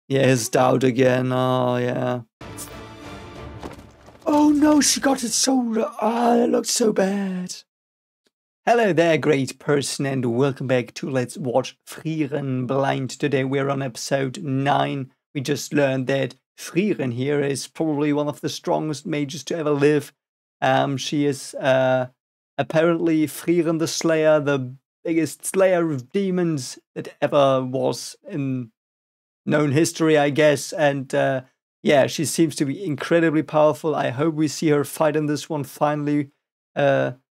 Yeah, his doubt again. Oh, yeah. Oh no, she got it so... Ah, that looked so bad. Hello there, great person, and welcome back to Let's Watch Frieren Blind. Today we're on episode 9. We just learned that Frieren here is probably one of the strongest mages to ever live. She is apparently Frieren the Slayer, the biggest slayer of demons that ever was in known history, I guess. And yeah, she seems to be incredibly powerful. I hope we see her fight in this one finally.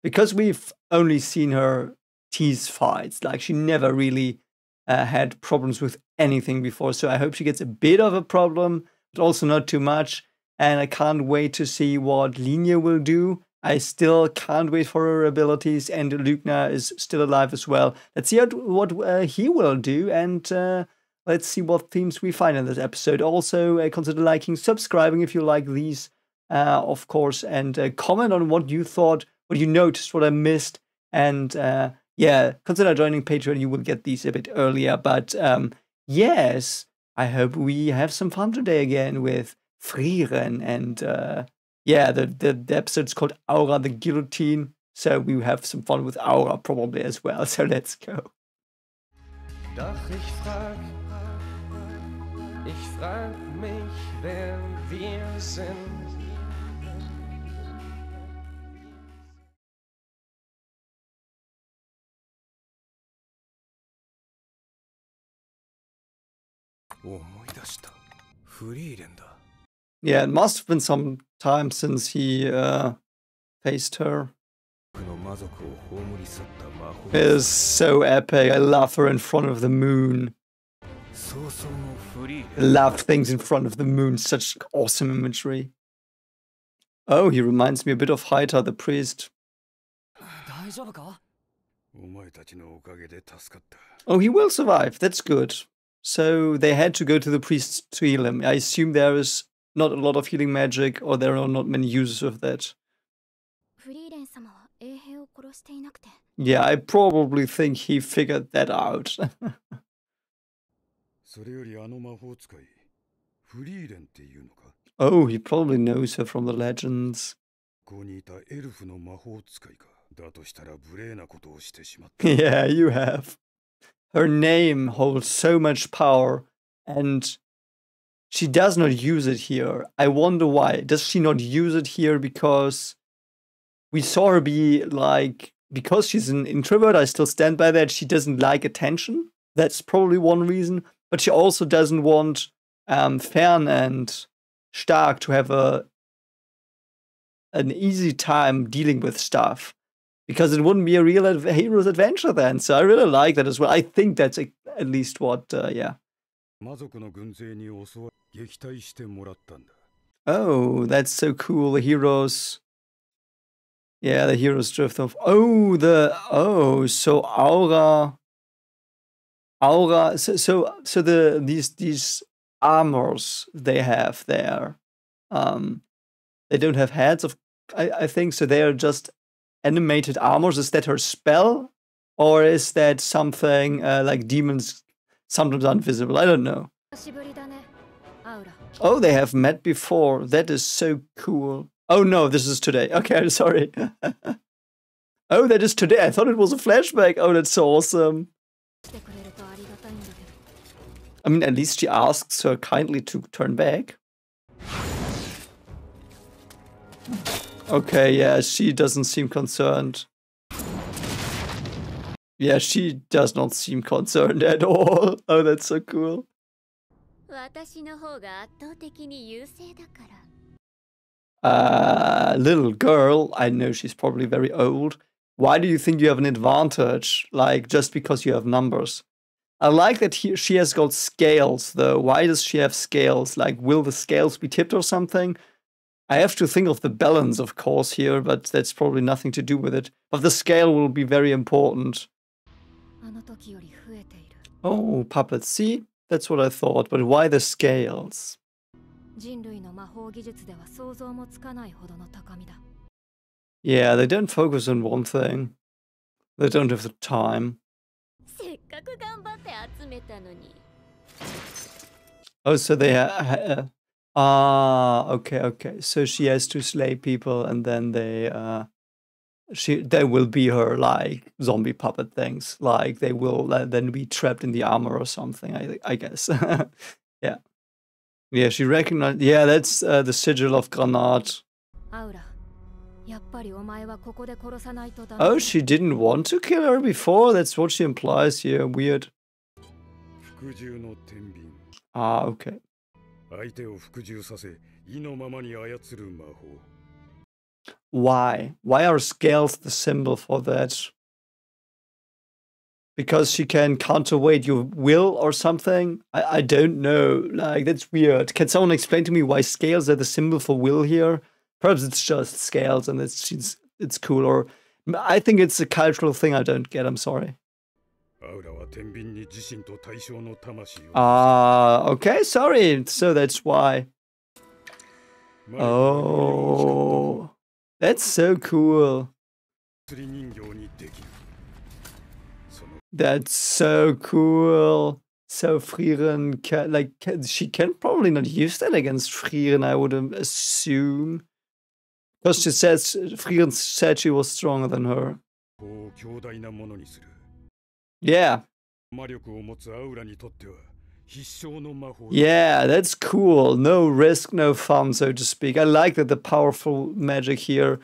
Because we've only seen her tease fights. Like, she never really had problems with anything before. So I hope she gets a bit of a problem, but also not too much. And I can't wait to see what LInie will do. I still can't wait for her abilities. And Lugna is still alive as well. Let's see what he will do. And let's see what themes we find in this episode. Also, consider liking, subscribing if you like these, of course. And comment on what you thought, what you noticed, what I missed. And yeah, consider joining Patreon. You will get these a bit earlier. But yes, I hope we have some fun today again with Frieren. And yeah, the episode's called Aura the Guillotine. So we have some fun with Aura probably as well. So let's go. Doch ich frag mich, wer wir sind. Yeah, it must have been some time since he faced her. It is so epic. I love her in front of the moon. I love things in front of the moon. Such awesome imagery. Oh, he reminds me a bit of Haita, the priest. Oh, he will survive. That's good. So they had to go to the priest to heal him. I assume there is not a lot of healing magic, or there are not many uses of that. Yeah, I probably think he figured that out. Oh, he probably knows her from the legends. Yeah, you have. Her name holds so much power, and she does not use it here. I wonder why. Does she not use it here because we saw her be like, because she's an introvert, I still stand by that, she doesn't like attention. That's probably one reason. But she also doesn't want Fern and Stark to have an easy time dealing with stuff. Because it wouldn't be a real hero's adventure then. So I really like that as well. I think that's at least what, yeah. Oh, that's so cool. The heroes. Yeah, the heroes drift off. Oh, so Aura. So these armors they have there, they don't have heads. I think so. They are just animated armors. Is that her spell, or is that something like demons sometimes invisible? I don't know. Oh, they have met before. That is so cool. Oh no, this is today. Okay, I'm sorry. Oh, that is today. I thought it was a flashback. Oh, that's so awesome. I mean, at least she asks her kindly to turn back. Okay, yeah, she doesn't seem concerned. Yeah, she does not seem concerned at all. Oh, that's so cool. Little girl, I know she's probably very old. Why do you think you have an advantage? Like, just because you have numbers? I like that she has got scales, though. Why does she have scales? Like, will the scales be tipped or something? I have to think of the balance, of course, here, but that's probably nothing to do with it. But the scale will be very important. Oh, puppets. See? That's what I thought. But why the scales? Yeah, they don't focus on one thing. They don't have the time. Oh, so they okay. So she has to slay people, and then they will be her like zombie puppet things. Like they will then be trapped in the armor or something. I guess. Yeah. Yeah. She recognized. Yeah, that's the sigil of Granat. Oh, she didn't want to kill her before? That's what she implies here. Weird. Ah, okay. Why? Why are scales the symbol for that? Because she can counterweight your will or something? I don't know. Like, that's weird. Can someone explain to me why scales are the symbol for will here? Perhaps it's just scales and it's cool. Or I think it's a cultural thing I don't get. I'm sorry. Okay, sorry. So that's why. Oh, that's so cool. That's so cool. So Frieren she can probably not use that against Frieren, I would assume. Because Frieren said she was stronger than her. Yeah. Yeah, that's cool. No risk, no fun, so to speak. I like that the powerful magic here.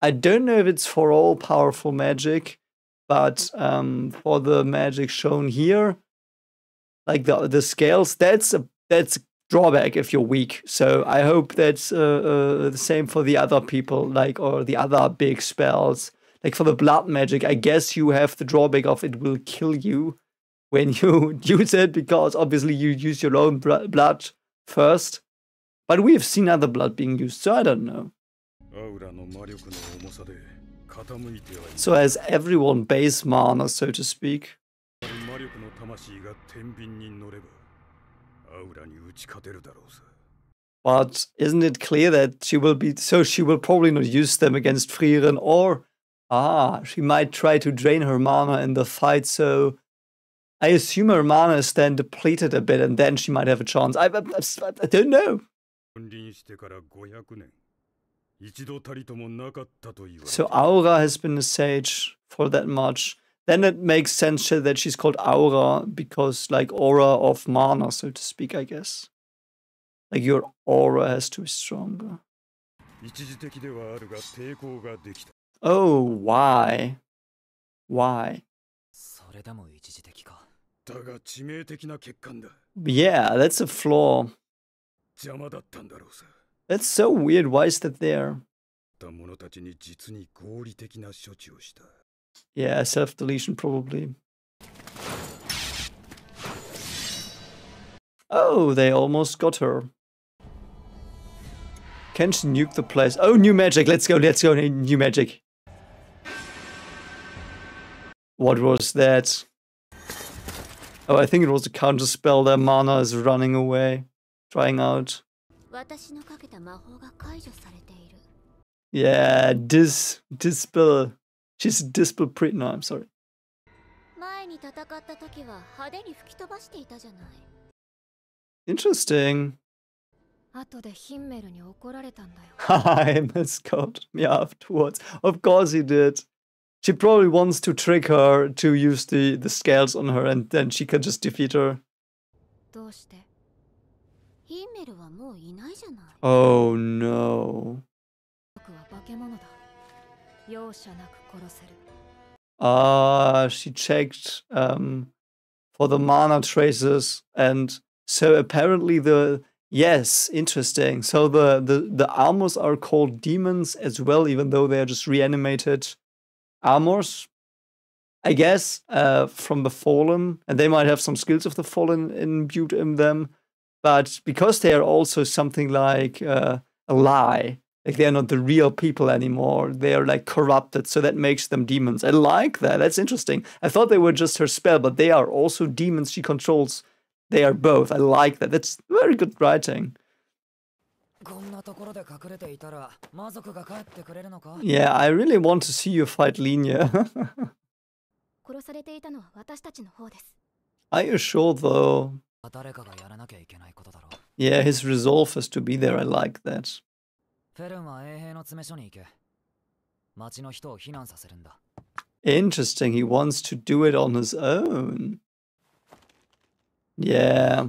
I don't know if it's for all powerful magic, but for the magic shown here, like the scales, that's a drawback if you're weak. So I hope that's the same for the other people, like, or the other big spells. Like for the blood magic, I guess you have the drawback of it will kill you when you use it, because obviously you use your own blood first. But we have seen other blood being used, so I don't know. So has everyone base mana, so to speak? But isn't it clear that she will probably not use them against Frieren, or she might try to drain her mana in the fight, so I assume her mana is then depleted a bit, and then she might have a chance. I don't know. So Aura has been a sage for that much. Then it makes sense that she's called Aura, because like aura of mana, so to speak, I guess. Like your aura has to be stronger. Oh, why? Why? Yeah, that's a flaw. That's so weird. Why is that there? Yeah, self-deletion probably. Oh, they almost got her. Can she nuke the place? Oh, new magic. Let's go, new magic. What was that? Oh, I think it was a counter spell. Their mana is running away, drying out. Yeah, dispel. She's a dispel no, I'm sorry. Interesting. Hi, mascot. Me afterwards. Of course he did. She probably wants to trick her to use the scales on her, and then she can just defeat her. Oh no. She checked for the mana traces, and so apparently yes, interesting. So the armors are called demons as well, even though they are just reanimated armors, I guess, from the Fallen, and they might have some skills of the Fallen imbued in them, but because they are also something like a lie, like they're not the real people anymore, they are like corrupted, so that makes them demons. I like that. That's interesting. I thought they were just her spell, but they are also demons she controls. They are both. I like that. That's very good writing. Yeah, I really want to see you fight LInie. Are you sure though? Yeah, his resolve has to be there. I like that. Interesting, he wants to do it on his own. Yeah.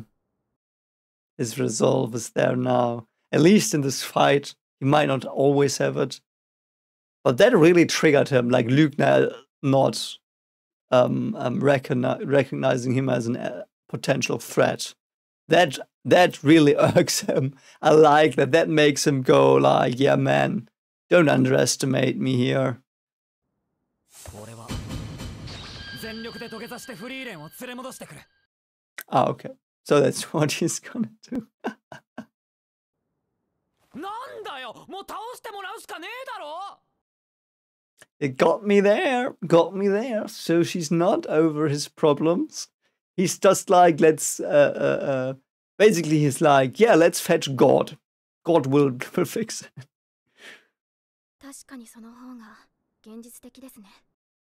His resolve is there now. At least in this fight. He might not always have it. But that really triggered him, like Luke not recognizing him as a potential threat. That really irks him. I like that. That makes him go like, yeah, man, don't underestimate me here. Ah, okay. So that's what he's gonna do. It got me there. Got me there. So she's not over his problems. He's just like, let's basically he's like, yeah, let's fetch God. God will fix it.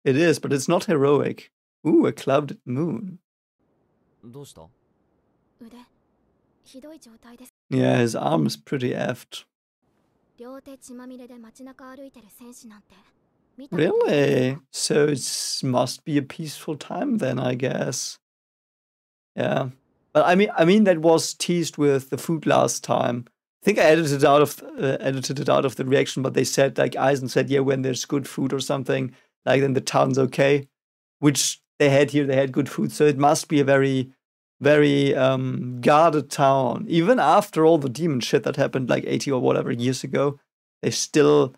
It is, but it's not heroic. Ooh, a clouded moon. Yeah, his arm is pretty effed. Really? So it must be a peaceful time then, I guess. Yeah. But I mean that was teased with the food last time. I think I edited it out of the reaction, but they said, like Eisen said, yeah, when there's good food or something, like then the town's okay. Which they had here, they had good food, so it must be a very, very guarded town. Even after all the demon shit that happened like 80 or whatever years ago, they still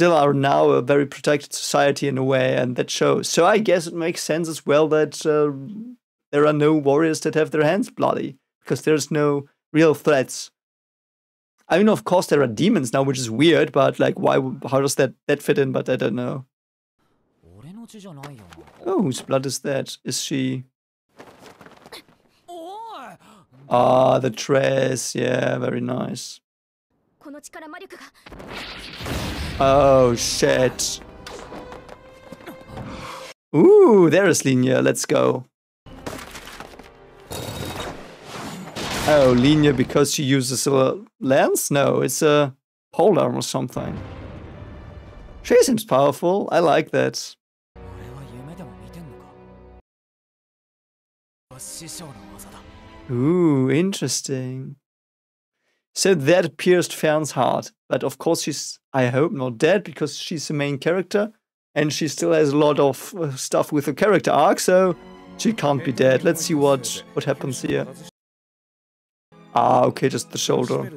are now a very protected society in a way, and that shows. So I guess it makes sense as well that there are no warriors that have their hands bloody, because there's no real threats. I mean, of course there are demons now, which is weird, but like, why? How does that fit in? But I don't know. Oh, whose blood is that? Is she? Ah, the dress. Yeah, very nice. Oh, shit. Ooh, there is LInie. Let's go. Oh, LInie because she uses a lance? No, it's a polearm or something. She seems powerful. I like that. Ooh, interesting. So that pierced Fern's heart. But of course she's, I hope, not dead, because she's the main character. And she still has a lot of stuff with the character arc, so she can't be dead. Let's see what happens here. Ah, okay, just the shoulder.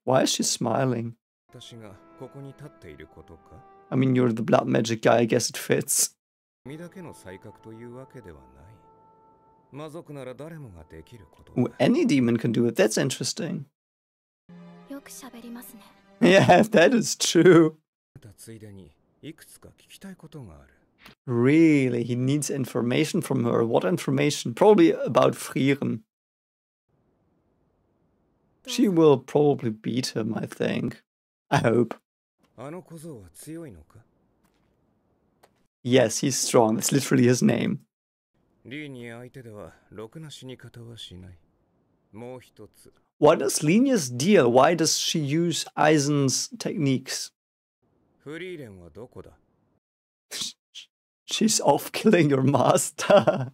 Why is she smiling? I mean, you're the blood magic guy, I guess it fits. Ooh, any demon can do it. That's interesting. Yeah, that is true. Really? He needs information from her. What information? Probably about Frieren. She will probably beat him, I think. I hope. Yes, he's strong. That's literally his name. What is LInie's deal? Why does she use Eisen's techniques? She's off killing your master.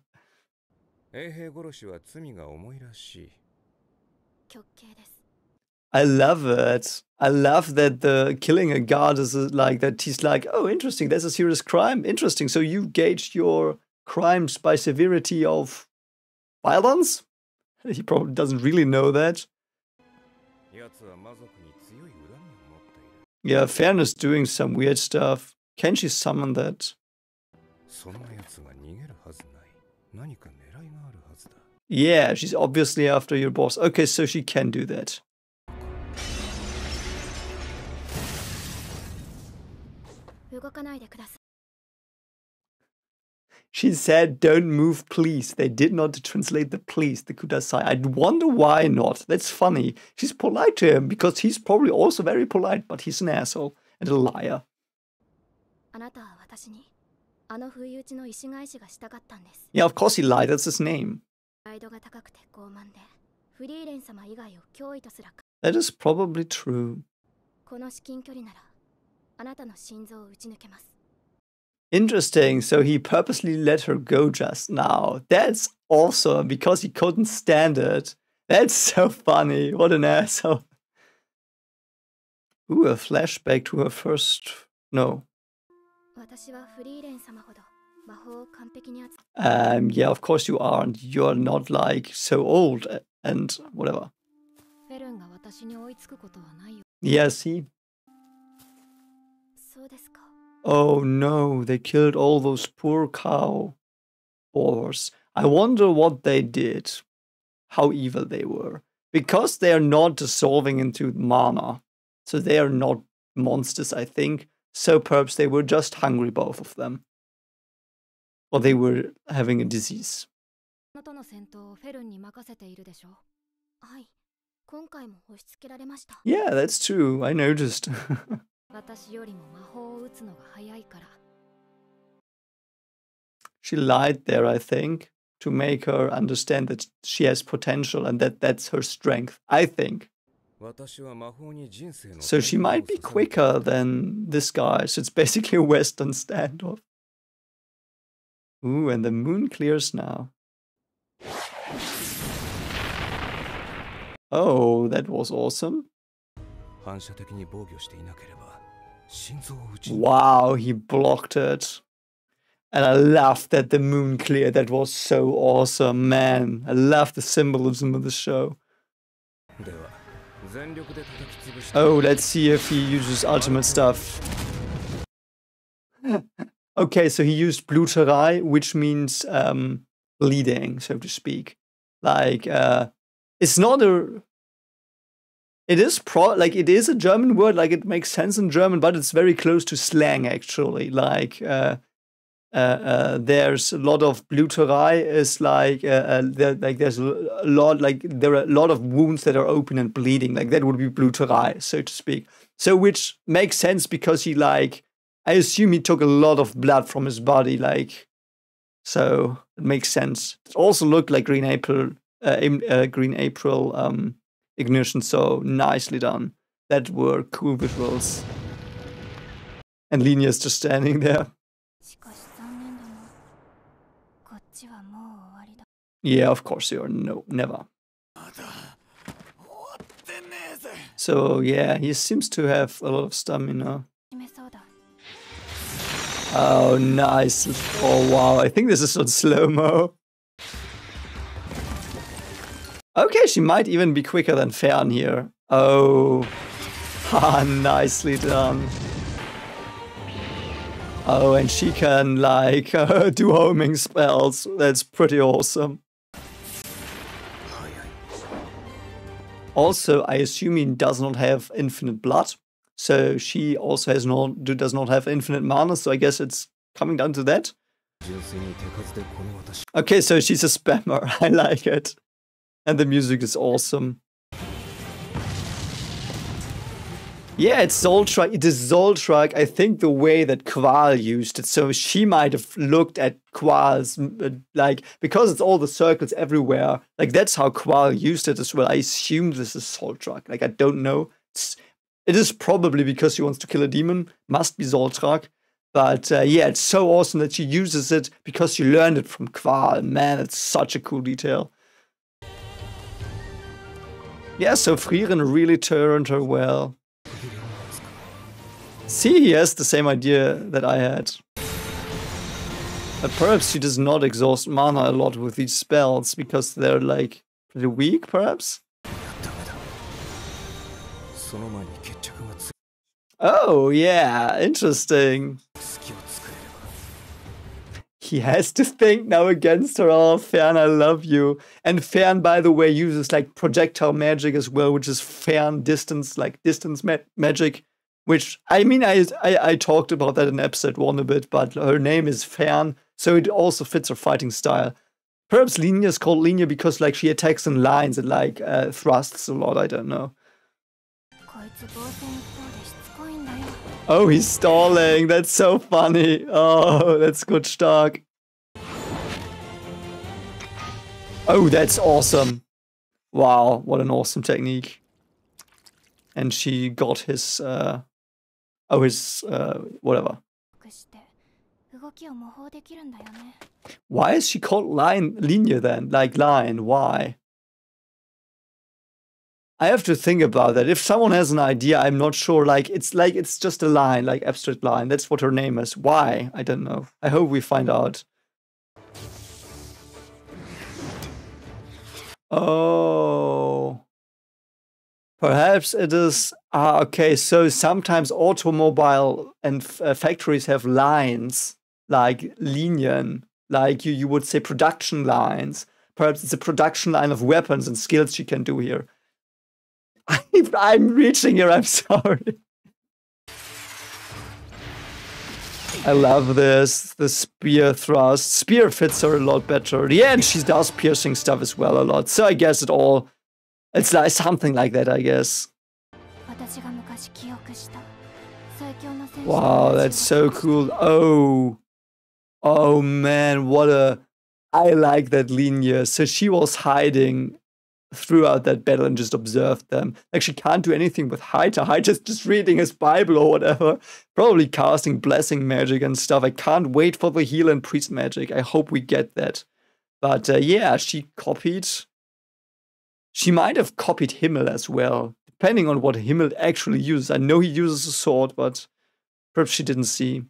I love it. I love that the killing a guard is like that. He's like, oh, interesting. That's a serious crime. Interesting. So you gauged your crimes by severity of violence? He probably doesn't really know that. Yeah, Fairness doing some weird stuff. Can she summon that? Yeah, she's obviously after your boss. Okay, so she can do that. She said, don't move, please. They did not translate the please, the kudasai. I wonder why not. That's funny. She's polite to him because he's probably also very polite, but he's an asshole and a liar. Yeah, of course he lied. That's his name. That is probably true. Interesting. So he purposely let her go just now. That's awesome because he couldn't stand it. That's so funny. What an asshole. Ooh, a flashback to her first... No. Yeah, of course you aren't. You're not like so old and whatever. Yeah, see? Oh no, they killed all those poor cow boars. I wonder what they did. How evil they were. Because they are not dissolving into mana. So they are not monsters, I think. So perhaps they were just hungry, both of them. Or they were having a disease. Yeah, that's true. I noticed. She lied there, I think, to make her understand that she has potential and that that's her strength, I think. So she might be quicker than this guy. So it's basically a Western standoff. Ooh, and the moon clears now. Oh, that was awesome. Wow, he blocked it. And I love that the moon cleared. That was so awesome, man. I love the symbolism of the show. Oh, let's see if he uses ultimate stuff. Okay, so he used Bluterei, which means bleeding, so to speak. Like, it's not a... It is a German word, like it makes sense in German, but it's very close to slang, actually. Like, there's a lot of Bluterei is like, there's a lot, like, there are a lot of wounds that are open and bleeding. Like, that would be Bluterei, so to speak. So, which makes sense because he, like, I assume he took a lot of blood from his body, like, so it makes sense. It also looked like Green April Ignition, so nicely done. That were cool visuals. And LInie is just standing there. Yeah, of course you are. No, never. So yeah, he seems to have a lot of stamina. Oh, nice. Oh, wow. I think this is on slow-mo. Okay, she might even be quicker than Frieren here. Oh, nicely done. Oh, and she can, like, do homing spells. That's pretty awesome. Also, I assume he does not have infinite blood. So she also does not have infinite mana, so I guess it's coming down to that. Okay, so she's a spammer. I like it. And the music is awesome. Yeah, it's Zoltrak. It is Zoltrak, I think, the way that Qual used it. So she might have looked at Qual's, like, because it's all the circles everywhere, like, that's how Qual used it as well. I assume this is Zoltrak. Like, I don't know. It is probably because she wants to kill a demon. Must be Zoltrak. But yeah, it's so awesome that she uses it because she learned it from Qual. Man, it's such a cool detail. Yeah, so Frieren really turned her well. See, he has the same idea that I had. But perhaps she does not exhaust mana a lot with these spells because they're, like, pretty weak, perhaps? Oh, yeah, interesting. He has to think now against her. Oh, Frieren, I love you. And Frieren, by the way, uses, like, projectile magic as well, which is Frieren distance, like, distance magic. Which, I mean, I talked about that in episode 1 a bit, but her name is Frieren, so it also fits her fighting style. Perhaps LInie is called LInie because, like, she attacks in lines and, like, thrusts a lot, I don't know. Oh, he's stalling. That's so funny. Oh, that's good, Stark. Oh, that's awesome. Wow, what an awesome technique. And she got his, whatever. Why is she called LInie then? Like line, why? I have to think about that. If someone has an idea, I'm not sure. Like it's just a line, like abstract line. That's what her name is. Why? I don't know. I hope we find out. Oh. Perhaps it is. Okay, so sometimes automobile and factories have lines, like Linien, like you would say production lines. Perhaps it's a production line of weapons and skills she can do here. I'm reaching here, I'm sorry. I love this, the spear thrust. Spear fits her a lot better. Yeah, and she does piercing stuff as well a lot. So I guess it's like something like that, I guess. Wow, that's so cool. Oh man, I like that Linie. So she was hiding throughout that battle and just observed them. Like she can't do anything with Haita. Haita's just reading his Bible or whatever. Probably casting blessing magic and stuff. I can't wait for the heal and priest magic. I hope we get that. But yeah, she copied. She might have copied Himmel as well, depending on what Himmel actually uses. I know he uses a sword, but perhaps she didn't see.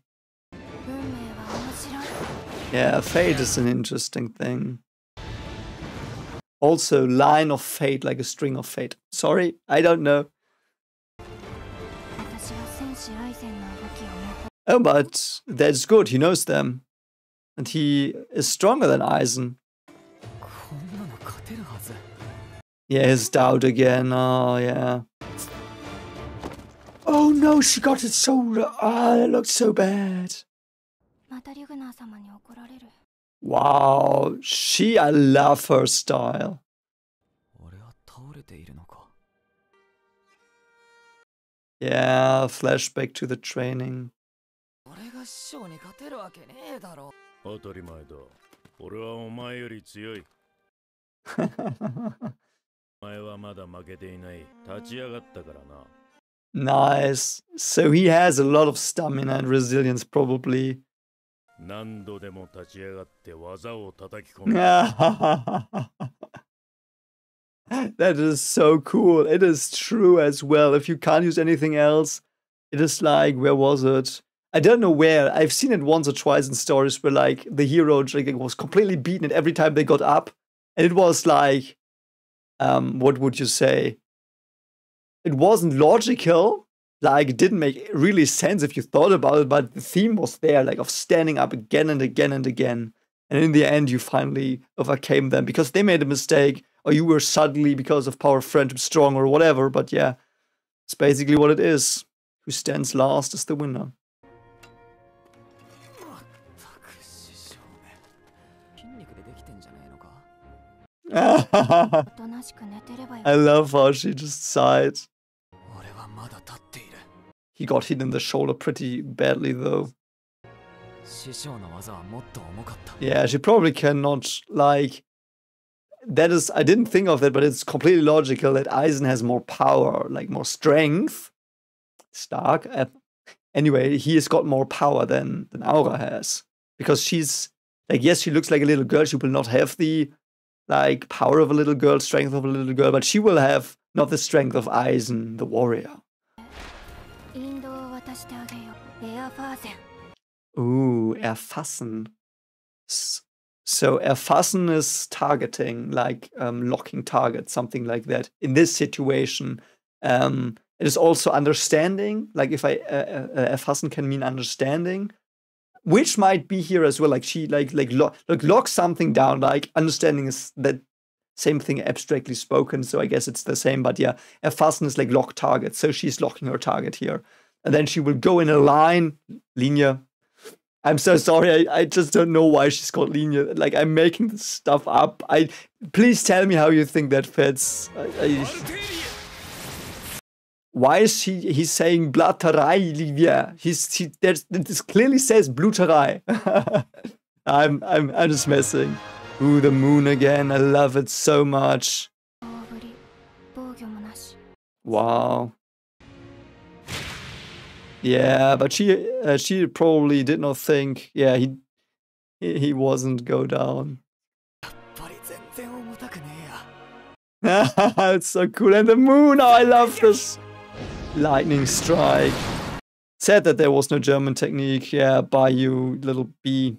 Yeah, fate is an interesting thing. Also, line of fate, like a string of fate. Sorry, I don't know. Oh, but that's good. He knows them. And he is stronger than Aizen. Yeah, his doubt again. Oh, yeah. Oh no, she got it so... Ah, that looks so bad. Wow, I love her style. Yeah, flashback to the training. Nice. So he has a lot of stamina and resilience, probably. That is so cool. It is true as well. If you can't use anything else, it is like, where was it? I don't know where. I've seen it once or twice in stories where like the hero was completely beaten and every time they got up. And it was like, what would you say? It wasn't logical. Like, it didn't make really sense if you thought about it, but the theme was there, like, of standing up again and again and again. And in the end, you finally overcame them because they made a mistake, or you were suddenly, because of power of friendship, strong or whatever. But yeah, it's basically what it is. Who stands last is the winner. I love how she just sighed. He got hit in the shoulder pretty badly, though. Yeah, she probably cannot, like... That is... I didn't think of that, but it's completely logical that Aizen has more power, like more strength. Stark. Anyway, he has got more power than Aura has. Because she's... Like, yes, she looks like a little girl. She will not have the, like, power of a little girl, strength of a little girl, but she will have not the strength of Aizen, the warrior. Ooh, erfassen. So erfassen is targeting, like locking target, something like that. In this situation, it is also understanding. Like if erfassen can mean understanding, which might be here as well. Like she locks something down. Like understanding is that same thing abstractly spoken. So I guess it's the same. But yeah, erfassen is like lock target. So she's locking her target here. And then she will go in a linie. I'm so sorry, I just don't know why she's called linie. Like, I'm making this stuff up. Please tell me how you think that fits. why is he's saying Blatterei, Livia? This clearly says Bluterei. I'm just messing. Ooh, the moon again. I love it so much. Wow. Yeah, but she probably did not think. Yeah, he wasn't go down. It's so cool. And the moon. Oh, I love this lightning strike. Said that there was no German technique. Yeah, by you, little bee.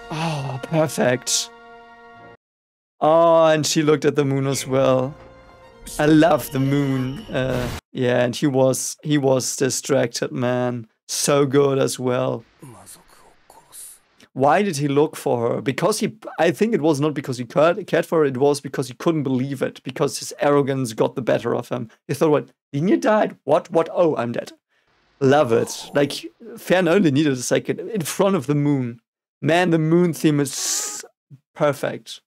Oh, perfect. Oh, and she looked at the moon as well. I love the moon. Yeah, and he was distracted, man. So good as well. Why did he look for her? Because I think it was not because he cared for her, it was because he couldn't believe it. Because his arrogance got the better of him. He thought, what? LInie died? What? Oh, I'm dead. Love it. Like, Frieren only needed a second in front of the moon. Man, the moon theme is perfect.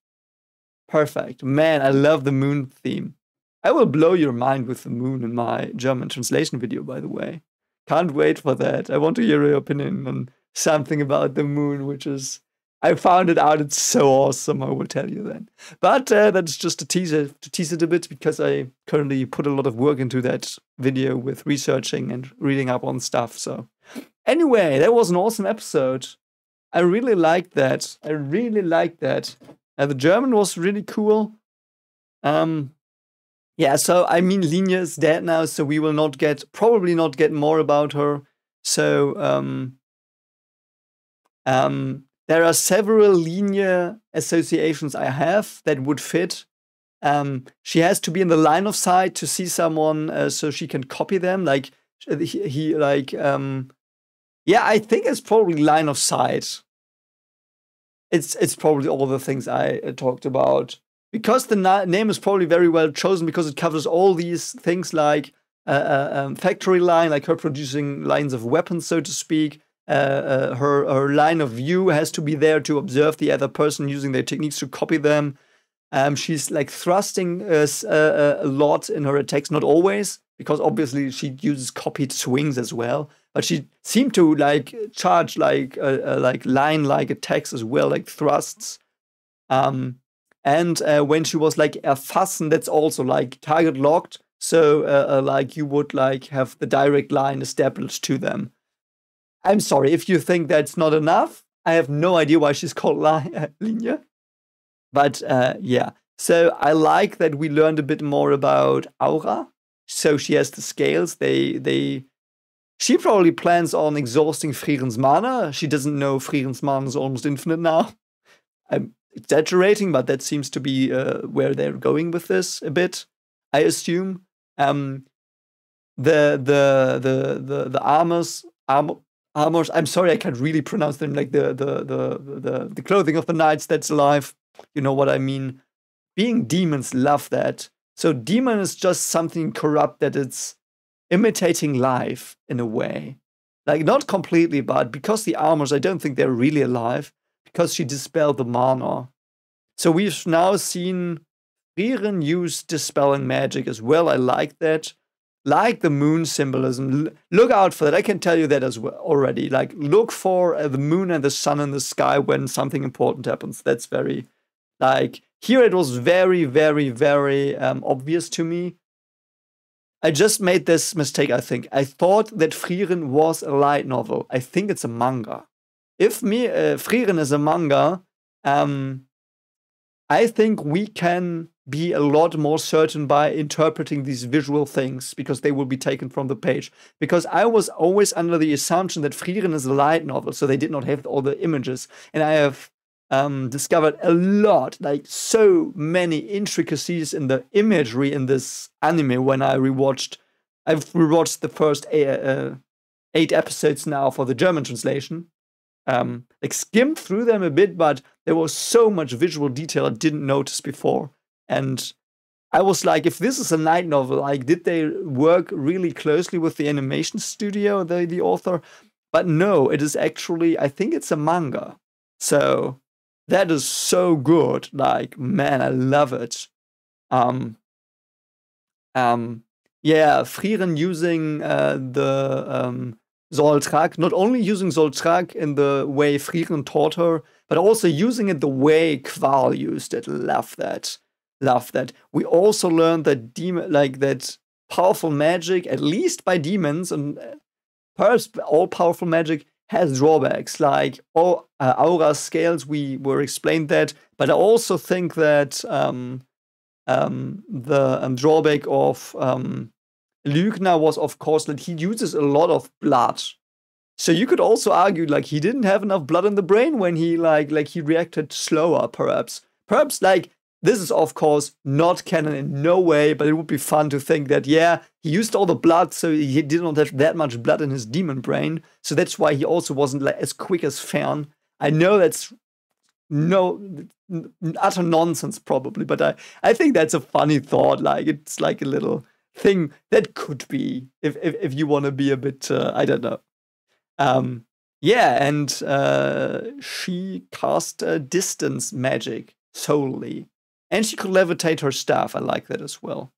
Perfect. Man, I love the moon theme. I will blow your mind with the moon in my German translation video, by the way. Can't wait for that. I want to hear your opinion on something about the moon, which is... I found it out. It's so awesome, I will tell you then. But that's just a teaser, to tease it a bit, because I currently put a lot of work into that video with researching and reading up on stuff. So anyway, that was an awesome episode. I really liked that. I really liked that. The German was really cool. Yeah, so I mean, LInie is dead now, so we will probably not get more about her. So there are several LInie associations I have that would fit. She has to be in the line of sight to see someone, so she can copy them. Like yeah, I think it's probably line of sight. It's probably all the things I talked about. Because the name is probably very well chosen, because it covers all these things like factory line, like her producing lines of weapons, so to speak. Her line of view has to be there to observe the other person using their techniques to copy them. She's like thrusting a lot in her attacks, not always, because obviously she uses copied swings as well. But she seemed to like charge like line-like attacks as well, like thrusts. And when she was like erfassen, that's also like target locked. So like you would like have the direct line established to them. I'm sorry if you think that's not enough. I have no idea why she's called LInie. But yeah, so I like that we learned a bit more about Aura. So she has the scales. She probably plans on exhausting Frieren's mana. She doesn't know Frieren's mana is almost infinite now. I'm exaggerating, but that seems to be where they're going with this a bit, I assume. The armors. I'm sorry, I can't really pronounce them. Like the clothing of the knights that's alive. You know what I mean? Being demons love that. So demon is just something corrupt that it's imitating life in a way. Like not completely, but because the armors, I don't think they're really alive, because she dispelled the mana. So we've now seen Frieren use dispelling magic as well. I like that. Like the moon symbolism. Look out for that. I can tell you that as well already. Like look for the moon and the sun in the sky when something important happens. That's very, like, here it was very, very, very obvious to me. I just made this mistake, I think. I thought that Frieren was a light novel. I think it's a manga. If Frieren is a manga, I think we can be a lot more certain by interpreting these visual things, because they will be taken from the page. Because I was always under the assumption that Frieren is a light novel, so they did not have all the images. And I have discovered a lot, like so many intricacies in the imagery in this anime when I've rewatched the first 8 episodes now for the German translation. Like skimmed through them a bit, but there was so much visual detail I didn't notice before. And I was like, if this is a light novel, like, did they work really closely with the animation studio, the author? But no, it is actually, I think it's a manga. So that is so good. Like, man, I love it. Yeah, Frieren using the Soltrak, not only using Soltrak in the way Frieren taught her, but also using it the way Qual used it. Love that. Love that. We also learned that that powerful magic, at least by demons, and perhaps all powerful magic, has drawbacks, like aura scales. We were explained that, but I also think that the drawback of LInie was, of course, that he uses a lot of blood. So you could also argue like he didn't have enough blood in the brain when he like he reacted slower, perhaps. Perhaps like this is of course not canon in no way, but it would be fun to think that yeah, he used all the blood, so he did not have that much blood in his demon brain. So that's why he also wasn't like as quick as Frieren. I know that's utter nonsense probably, but I think that's a funny thought. Like it's like a little thing that could be if you want to be a bit I don't know. Yeah, and she cast distance magic solely, and she could levitate her staff. I like that as well.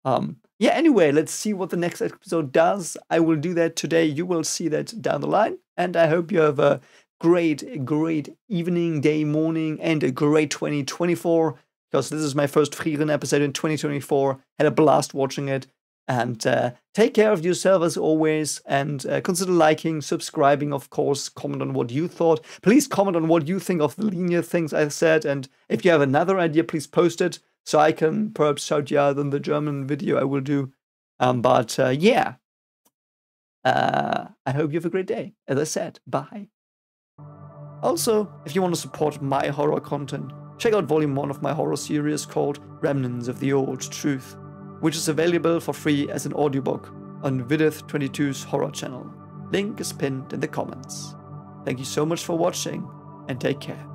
Yeah, anyway, let's see what the next episode does. I will do that today. You will see that down the line, and I hope you have a great evening, day, morning, and a great 2024, because this is my first Frieren episode in 2024. Had a blast watching it. And take care of yourself as always, and consider liking, subscribing, of course. Comment on what you thought. Please comment on what you think of the LInie things I said, and if you have another idea, please post it so I can perhaps shout you out in the German video I will do. Yeah, I hope you have a great day. As I said, bye. Also, if you want to support my horror content, check out Volume 1 of my horror series called Remnants of the Old Truth, which is available for free as an audiobook on VIZ22's horror channel. Link is pinned in the comments. Thank you so much for watching, and take care.